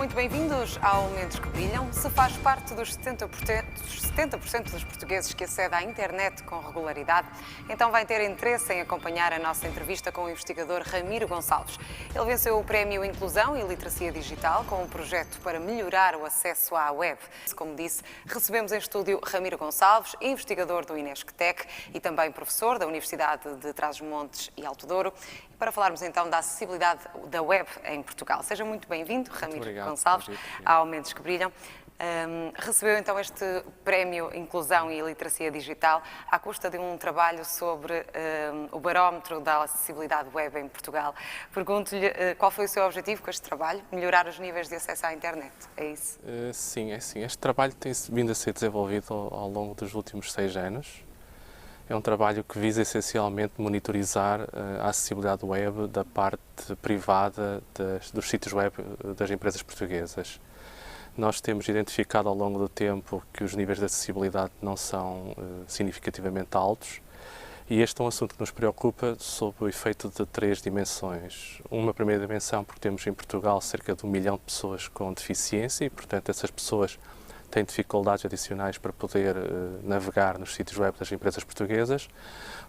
muito bem-vindos ao Mentes que Brilham. Se faz parte dos 70% dos portugueses que acedem à internet com regularidade, então vai ter interesse em acompanhar a nossa entrevista com o investigador Ramiro Gonçalves. Ele venceu o Prémio Inclusão e Literacia Digital com um projeto para melhorar o acesso à web. Como disse, recebemos em estúdio Ramiro Gonçalves, investigador do Inesctec e também professor da Universidade de Trás-os-Montes e Alto Douro, para falarmos então da acessibilidade da web em Portugal. Seja muito bem-vindo, Ramiro Gonçalves, ao Mentes que Brilham. Recebeu então este Prémio Inclusão e Literacia Digital à custa de um trabalho sobre o barómetro da acessibilidade web em Portugal. Pergunto-lhe qual foi o seu objetivo com este trabalho? Melhorar os níveis de acesso à internet, é isso? Sim, é assim. Este trabalho tem vindo a ser desenvolvido ao longo dos últimos 6 anos. É um trabalho que visa essencialmente monitorizar a acessibilidade web da parte privada dos sítios web das empresas portuguesas. Nós temos identificado ao longo do tempo que os níveis de acessibilidade não são significativamente altos e este é um assunto que nos preocupa sob o efeito de 3 dimensões. Uma primeira dimensão, porque temos em Portugal cerca de 1 milhão de pessoas com deficiência e, portanto, essas pessoas têm dificuldades adicionais para poder navegar nos sítios web das empresas portuguesas.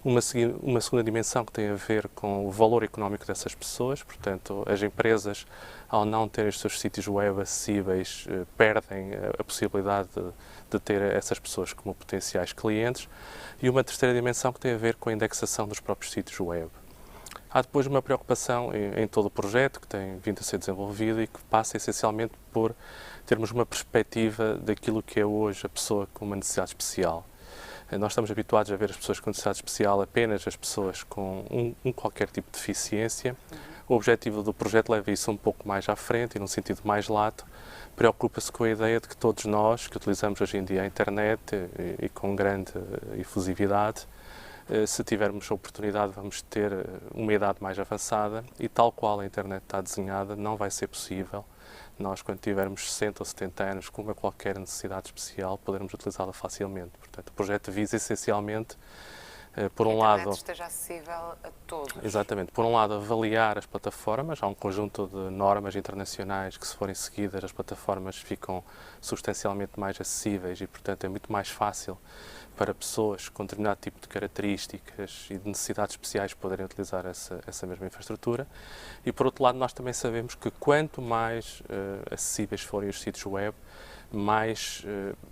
Uma segunda dimensão que tem a ver com o valor económico dessas pessoas, portanto, as empresas, ao não terem os seus sítios web acessíveis, perdem a possibilidade de ter essas pessoas como potenciais clientes. E uma terceira dimensão que tem a ver com a indexação dos próprios sítios web. Há depois uma preocupação em todo o projeto que tem vindo a ser desenvolvido e que passa essencialmente por termos uma perspectiva daquilo que é hoje a pessoa com uma necessidade especial. Nós estamos habituados a ver as pessoas com necessidade especial apenas as pessoas com qualquer tipo de deficiência. O objetivo do projeto leva isso um pouco mais à frente e num sentido mais lato. Preocupa-se com a ideia de que todos nós, que utilizamos hoje em dia a internet e com grande efusividade, se tivermos a oportunidade, vamos ter uma idade mais avançada e tal qual a internet está desenhada, não vai ser possível nós, quando tivermos 60 ou 70 anos, com uma qualquer necessidade especial, podermos utilizá-la facilmente. Portanto, o projeto visa essencialmente, por um lado... Que esteja acessível a todos. Exatamente. Por um lado, avaliar as plataformas. Há um conjunto de normas internacionais que, se forem seguidas, as plataformas ficam substancialmente mais acessíveis e, portanto, é muito mais fácil para pessoas com determinado tipo de características e de necessidades especiais poderem utilizar essa mesma infraestrutura. E, por outro lado, nós também sabemos que quanto mais acessíveis forem os sítios web, mais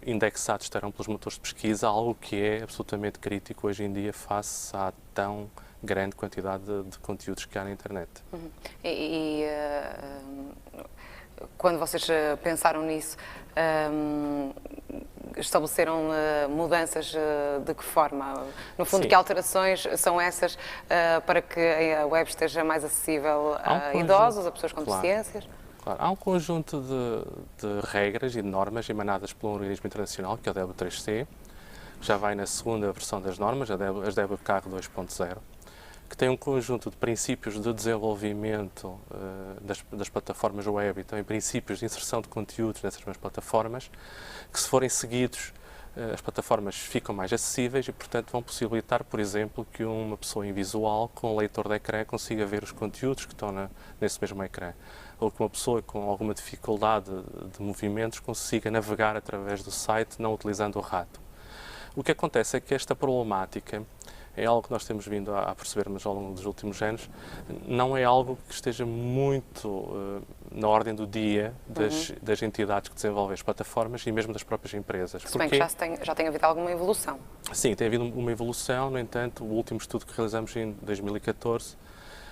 indexados estarão pelos motores de pesquisa, algo que é absolutamente crítico hoje em dia face à tão grande quantidade de conteúdos que há na internet. Quando vocês pensaram nisso, estabeleceram mudanças de que forma? No fundo, Sim. Que alterações são essas para que a web esteja mais acessível a idosos, a pessoas com deficiências? Claro. Há um conjunto de regras e de normas emanadas por um organismo internacional, que é o DEB3C, que já vai na segunda versão das normas, as DEB-CAR 2.0, que tem um conjunto de princípios de desenvolvimento das plataformas web e também princípios de inserção de conteúdos nessas mesmas plataformas, que, se forem seguidos, as plataformas ficam mais acessíveis e, portanto, vão possibilitar, por exemplo, que uma pessoa invisual com um leitor de ecrã consiga ver os conteúdos que estão nesse mesmo ecrã, ou que uma pessoa com alguma dificuldade de movimentos consiga navegar através do site não utilizando o rato. O que acontece é que esta problemática é algo que nós temos vindo a percebermos ao longo dos últimos anos, não é algo que esteja muito na ordem do dia das entidades que desenvolvem as plataformas e mesmo das próprias empresas. Se bem que já tem havido alguma evolução. Sim, tem havido uma evolução, no entanto, o último estudo que realizamos em 2014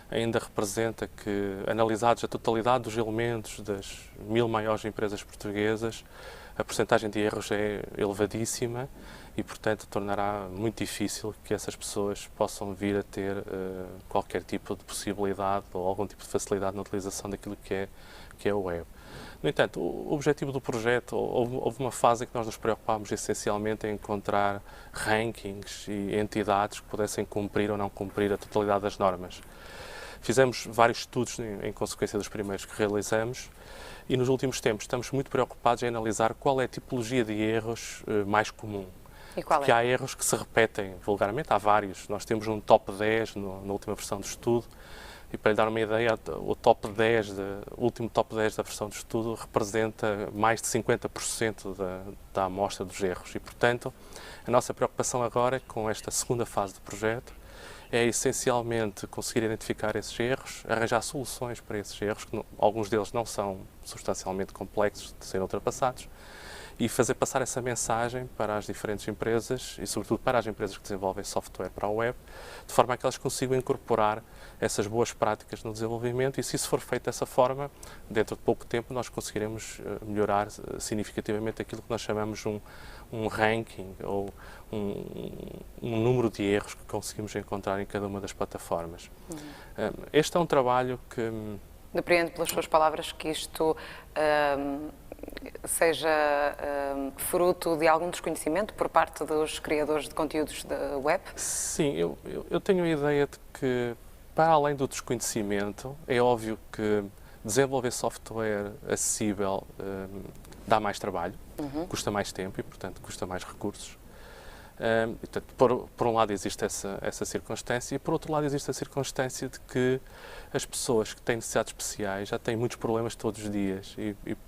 ainda representa que, analisados a totalidade dos elementos das 1000 maiores empresas portuguesas, a percentagem de erros é elevadíssima e, portanto, tornará muito difícil que essas pessoas possam vir a ter qualquer tipo de possibilidade ou algum tipo de facilidade na utilização daquilo que é o web. No entanto, o objetivo do projeto, houve uma fase em que nós nos preocupámos essencialmente em encontrar rankings e entidades que pudessem cumprir ou não cumprir a totalidade das normas. Fizemos vários estudos em consequência dos primeiros que realizamos e nos últimos tempos estamos muito preocupados em analisar qual é a tipologia de erros mais comum. E qual Porque é? há erros que se repetem vulgarmente, há vários. Nós temos um top 10 na última versão do estudo E para lhe dar uma ideia, o último top 10 da versão de estudo representa mais de 50% da amostra dos erros. E, portanto, a nossa preocupação agora, com esta segunda fase do projeto, é essencialmente conseguir identificar esses erros, arranjar soluções para esses erros, que alguns deles não são substancialmente complexos de serem ultrapassados, e fazer passar essa mensagem para as diferentes empresas e, sobretudo, para as empresas que desenvolvem software para a web, de forma a que elas consigam incorporar essas boas práticas no desenvolvimento e, se isso for feito dessa forma, dentro de pouco tempo nós conseguiremos melhorar significativamente aquilo que nós chamamos um ranking ou um número de erros que conseguimos encontrar em cada uma das plataformas. Este é um trabalho que... Depreendo pelas suas palavras que isto seja fruto de algum desconhecimento por parte dos criadores de conteúdos da web? Sim, eu tenho a ideia de que, para além do desconhecimento, é óbvio que desenvolver software acessível dá mais trabalho, custa mais tempo e, portanto, custa mais recursos. Portanto, por um lado existe essa circunstância e por outro lado existe a circunstância de que as pessoas que têm necessidades especiais já têm muitos problemas todos os dias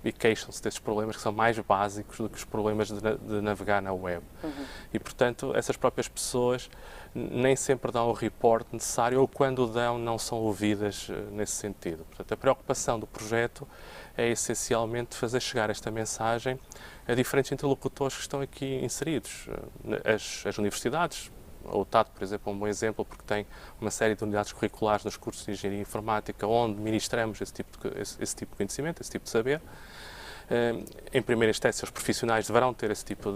e queixam-se desses problemas que são mais básicos do que os problemas de navegar na web. E, portanto, essas próprias pessoas nem sempre dão o report necessário ou, quando o dão, não são ouvidas nesse sentido. Portanto, a preocupação do projeto é essencialmente fazer chegar esta mensagem a diferentes interlocutores que estão aqui inseridos. As universidades, o TAD, por exemplo, é um bom exemplo, porque tem uma série de unidades curriculares nos cursos de Engenharia Informática onde ministramos esse tipo de conhecimento, esse tipo de saber. Em primeira instância, os profissionais deverão ter esse tipo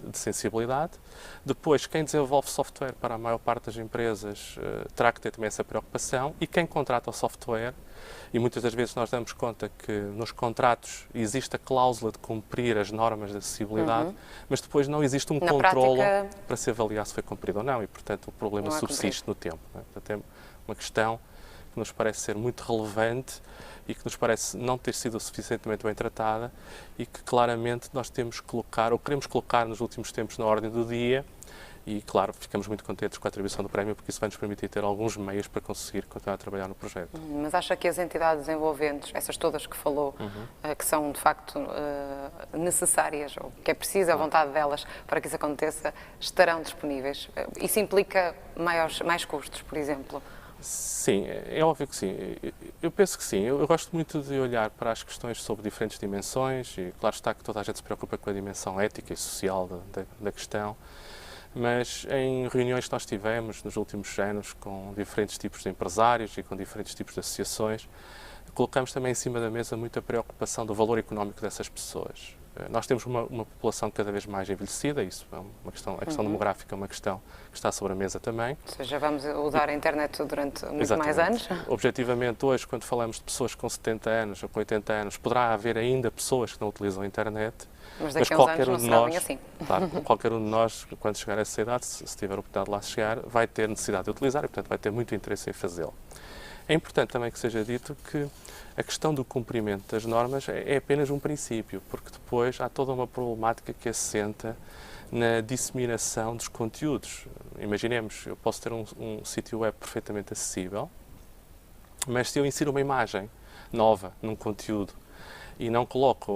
de sensibilidade. Depois, quem desenvolve software para a maior parte das empresas terá que ter também essa preocupação, e quem contrata o software, e muitas das vezes nós damos conta que nos contratos existe a cláusula de cumprir as normas de acessibilidade, mas depois não existe um controlo para se avaliar se foi cumprido ou não, e, portanto, o problema subsiste no tempo. Não é? Portanto, é uma questão que nos parece ser muito relevante e que nos parece não ter sido suficientemente bem tratada e que claramente nós temos que colocar, ou queremos colocar nos últimos tempos, na ordem do dia. E, claro, ficamos muito contentes com a atribuição do prémio, porque isso vai nos permitir ter alguns meios para conseguir continuar a trabalhar no projeto. Mas acha que as entidades envolventes, essas todas que falou, que são de facto necessárias, ou que é preciso a vontade delas para que isso aconteça, estarão disponíveis? Isso implica mais custos, por exemplo? Sim, é óbvio que sim. Eu penso que sim. Eu gosto muito de olhar para as questões sobre diferentes dimensões e, claro está, que toda a gente se preocupa com a dimensão ética e social da questão. Mas em reuniões que nós tivemos nos últimos anos com diferentes tipos de empresários e com diferentes tipos de associações, colocamos também em cima da mesa muita preocupação do valor económico dessas pessoas. Nós temos uma população cada vez mais envelhecida, isso é uma questão, a questão demográfica é uma questão que está sobre a mesa também. Ou seja, vamos usar a internet durante muito mais anos? Objetivamente, hoje, quando falamos de pessoas com 70 anos ou com 80 anos, poderá haver ainda pessoas que não utilizam a internet. Mas daqui a uns anos não será bem assim. Claro, qualquer um de nós, quando chegar a essa idade, se tiver a oportunidade de lá chegar, vai ter necessidade de utilizar e, portanto, vai ter muito interesse em fazê-lo. É importante também que seja dito que a questão do cumprimento das normas é apenas um princípio, porque depois há toda uma problemática que assenta na disseminação dos conteúdos. Imaginemos, eu posso ter um sítio web perfeitamente acessível, mas se eu insiro uma imagem nova num conteúdo e não coloco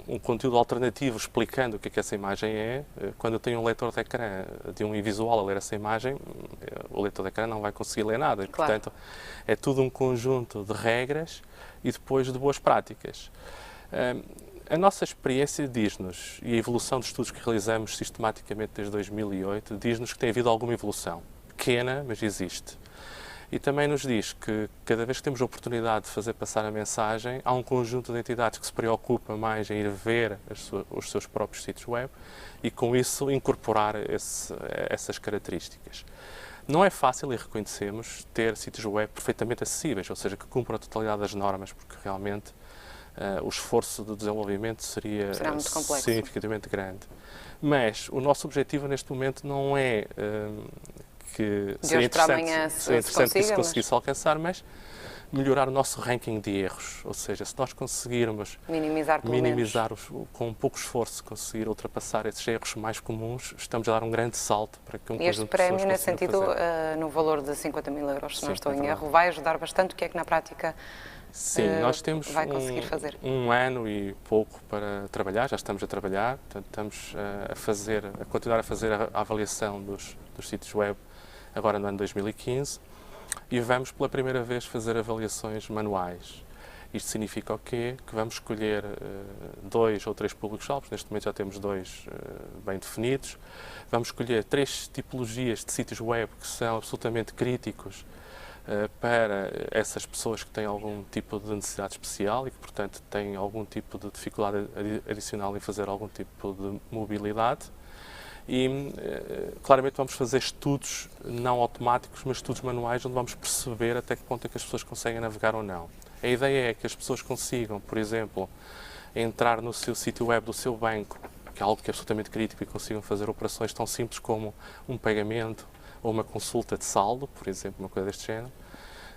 um conteúdo alternativo explicando o que é que essa imagem é, quando eu tenho um leitor de ecrã de um visual a ler essa imagem, o leitor de ecrã não vai conseguir ler nada. E, claro, portanto, é tudo um conjunto de regras e depois de boas práticas. A nossa experiência diz-nos, e a evolução dos estudos que realizamos sistematicamente desde 2008, diz-nos que tem havido alguma evolução. Pequena, mas existe. E também nos diz que, cada vez que temos a oportunidade de fazer passar a mensagem, há um conjunto de entidades que se preocupa mais em ir ver os seus próprios sítios web e, com isso, incorporar essas características. Não é fácil, e reconhecemos, ter sítios web perfeitamente acessíveis, ou seja, que cumpram a totalidade das normas, porque realmente o esforço de desenvolvimento seria significativamente grande. Mas o nosso objetivo neste momento não é que seria interessante que isso conseguisse alcançar, mas melhorar o nosso ranking de erros, ou seja, se nós conseguirmos minimizar com pouco esforço, conseguir ultrapassar esses erros mais comuns, estamos a dar um grande salto para que um conjunto de pessoas consiga fazer. Este prémio, nesse sentido, no valor de 50 mil euros, se não estou em erro, verdade. vai ajudar bastante. O que é que na prática Sim, nós temos vai conseguir fazer? um ano e pouco para trabalhar, já estamos a trabalhar, portanto, estamos a continuar a fazer a avaliação dos sítios web agora no ano 2015 e vamos pela primeira vez fazer avaliações manuais. Isto significa o quê? Que vamos escolher 2 ou 3 públicos-alvos, neste momento já temos 2 bem definidos, vamos escolher 3 tipologias de sítios web que são absolutamente críticos para essas pessoas que têm algum tipo de necessidade especial e que, portanto, têm algum tipo de dificuldade adicional em fazer algum tipo de mobilidade. E, claramente, vamos fazer estudos não automáticos, mas estudos manuais, onde vamos perceber até que ponto é que as pessoas conseguem navegar ou não. A ideia é que as pessoas consigam, por exemplo, entrar no seu sítio web do seu banco, que é algo que é absolutamente crítico, e consigam fazer operações tão simples como um pagamento ou uma consulta de saldo, por exemplo, uma coisa deste género.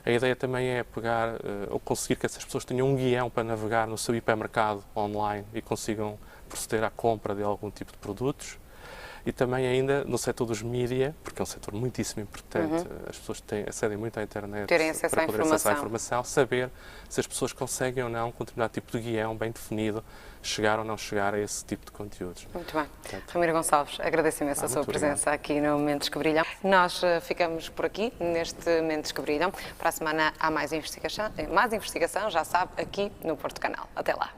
A ideia também é pegar ou conseguir que essas pessoas tenham um guião para navegar no seu hipermercado online e consigam proceder à compra de algum tipo de produtos. E também ainda no setor dos mídia, porque é um setor muitíssimo importante, as pessoas acedem muito à internet para poder acessar a informação, saber se as pessoas conseguem ou não, com um determinado tipo de guião bem definido, chegar ou não chegar a esse tipo de conteúdos. Muito bem. Ramiro Gonçalves, agradeço imenso a sua presença aqui no Mentes que Brilham. Nós ficamos por aqui, neste Mentes que Brilham. Para a semana há mais investigação, já sabe, aqui no Porto Canal. Até lá.